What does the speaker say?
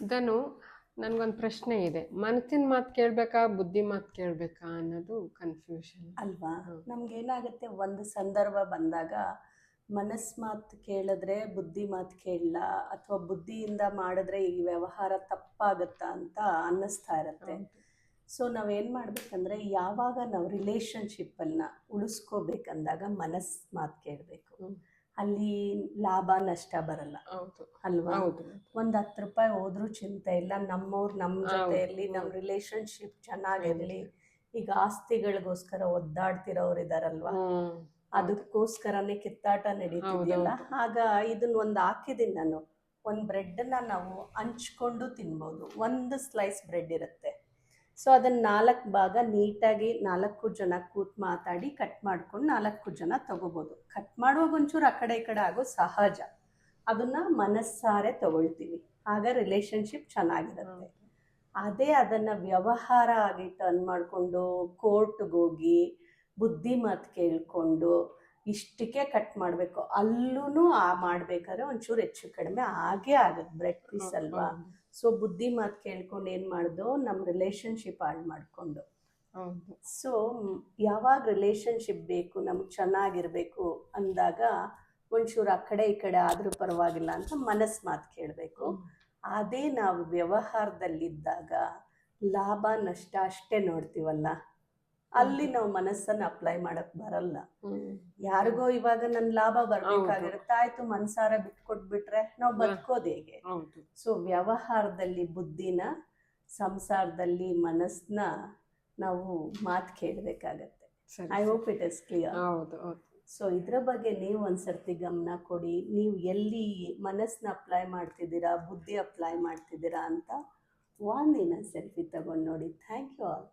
ಧನು, ನನಗೊಂದು ಪ್ರಶ್ನೆ ಇದೆ. ಮನಸ್ಸಿನ ಮಾತು ಕೇಳಬೇಕಾ, ಬುದ್ಧಿ ಮಾತು ಕೇಳಬೇಕಾ ಅನ್ನೋದು ಕನ್ಫ್ಯೂಷನ್ ಅಲ್ವಾ? ನಮ್ಗೇನಾಗುತ್ತೆ, ಒಂದು ಸಂದರ್ಭ ಬಂದಾಗ ಮನಸ್ಸು ಮಾತು ಕೇಳಿದ್ರೆ ಬುದ್ಧಿ ಮಾತು ಕೇಳಲ್ಲ, ಅಥವಾ ಬುದ್ಧಿಯಿಂದ ಮಾಡಿದ್ರೆ ಈ ವ್ಯವಹಾರ ತಪ್ಪಾಗುತ್ತಾ ಅಂತ ಅನ್ನಿಸ್ತಾ ಇರುತ್ತೆ. ಸೊ ನಾವೇನು ಮಾಡಬೇಕಂದ್ರೆ, ಯಾವಾಗ ನಾವು ರಿಲೇಷನ್ಶಿಪ್ಪನ್ನು ಉಳಿಸ್ಕೋಬೇಕಂದಾಗ ಮನಸ್ಸು ಮಾತು ಕೇಳಬೇಕು. ಅಲ್ಲಿ ಲಾಭ ನಷ್ಟ ಬರಲ್ಲ ಅಲ್ವಾ? ಒಂದು 10 ರೂಪಾಯಿ ಹೋದ್ರೂ ಚಿಂತೆ ಇಲ್ಲ, ನಮ್ಮವ್ರು ನಮ್ಮ ಜೊತೆಯಲ್ಲಿ ನಮ್ಮ ರಿಲೇಷನ್ಶಿಪ್ ಚೆನ್ನಾಗಿರಲಿ. ಈಗ ಆಸ್ತಿಗಳಿಗೋಸ್ಕರ ಒದ್ದಾಡ್ತಿರೋರು ಇದಾರಲ್ವಾ, ಅದಕ್ಕೋಸ್ಕರನೇ ಕಿತ್ತಾಟ ನಡೀತಿದೆಯಲ್ಲ. ಆಗ ಇದನ್ನ ಒಂದು ಹಾಕಿದ್ದೀನಿ ನಾನು. ಒಂದು ಬ್ರೆಡ್ನ ನಾವು ಹಂಚ್ಕೊಂಡು ತಿನ್ಬೋದು. ಒಂದು ಸ್ಲೈಸ್ ಬ್ರೆಡ್ ಇರುತ್ತೆ. ಸೊ ಅದನ್ನು 4 ಭಾಗ ನೀಟಾಗಿ 4 ಜನ ಕೂತ್ ಮಾತಾಡಿ ಕಟ್ ಮಾಡ್ಕೊಂಡು 4 ಜನ ತಗೋಬೋದು. ಕಟ್ ಮಾಡುವಾಗ ಒಂಚೂರು ಆ ಕಡೆ ಈ ಕಡೆ ಆಗೋ ಸಹಜ. ಅದನ್ನು ಮನಸ್ಸಾರೆ ತಗೊಳ್ತೀವಿ, ಆಗ ರಿಲೇಷನ್ಶಿಪ್ ಚೆನ್ನಾಗಿರುತ್ತೆ. ಅದೇ ಅದನ್ನು ವ್ಯವಹಾರ ಆಗಿ ಟರ್ನ್ ಮಾಡಿಕೊಂಡು ಕೋರ್ಟ್ಗೆ ಹೋಗಿ ಬುದ್ಧಿ ಮಾತು ಕೇಳಿಕೊಂಡು ಇಷ್ಟಕ್ಕೆ ಕಟ್ ಮಾಡಬೇಕು, ಅಲ್ಲೂ ಮಾಡಬೇಕಾದ್ರೆ ಒಂಚೂರು ಹೆಚ್ಚು ಕಡಿಮೆ ಆಗೇ ಆಗುತ್ತೆ ಬ್ರೆಡ್ ಪೀಸ್ ಅಲ್ವಾ? ಸೊ ಬುದ್ಧಿ ಮಾತು ಕೇಳ್ಕೊಂಡು ಏನು ಮಾಡ್ದು, ನಮ್ಮ ರಿಲೇಷನ್ಶಿಪ್ ಹಾಳು ಮಾಡಿಕೊಂಡು. ಸೊ ಯಾವಾಗ ರಿಲೇಷನ್ಶಿಪ್ ಬೇಕು, ನಮ್ಗೆ ಚೆನ್ನಾಗಿರಬೇಕು ಅಂದಾಗ ಒಂಚೂರು ಆ ಕಡೆ ಈ ಕಡೆ ಆದರೂ ಪರವಾಗಿಲ್ಲ ಅಂತ ಮನಸ್ಸು ಮಾತು ಕೇಳಬೇಕು. ಅದೇ ನಾವು ವ್ಯವಹಾರದಲ್ಲಿದ್ದಾಗ ಲಾಭ ನಷ್ಟ ಅಷ್ಟೇ ನೋಡ್ತೀವಲ್ಲ, ಅಲ್ಲಿ ನಾವು ಮನಸ್ಸನ್ನು ಅಪ್ಲೈ ಮಾಡಕ್ ಬರಲ್ಲ. ಯಾರಿಗೋ ಇವಾಗ ನನ್ನ ಲಾಭ ಬರ್ಬೇಕಾಗಿರುತ್ತೆ, ಆಯ್ತು ಮನ್ಸಾರ ಬಿಟ್ಕೊಟ್ಬಿಟ್ರೆ ನಾವು ಬದುಕೋದು ಹೇಗೆ? ಸೊ ವ್ಯವಹಾರದಲ್ಲಿ ಬುದ್ಧಿನ, ಸಂಸಾರದಲ್ಲಿ ಮನಸ್ಸನ್ನ ನಾವು ಮಾತು ಕೇಳಬೇಕಾಗತ್ತೆ. I hope it is clear. So ಇದ್ರ ಬಗ್ಗೆ ನೀವು ಒಂದ್ಸರ್ತಿ ಗಮನ ಕೊಡಿ. ನೀವು ಎಲ್ಲಿ ಮನಸ್ಸನ್ನ ಅಪ್ಲೈ ಮಾಡ್ತಿದ್ದೀರಾ, ಬುದ್ಧಿ ಅಪ್ಲೈ ಮಾಡ್ತಿದ್ದೀರಾ ಅಂತ ಒಂದಿನ ಸೆಲ್ಫಿ ತಗೊಂಡು ನೋಡಿ. Thank you all.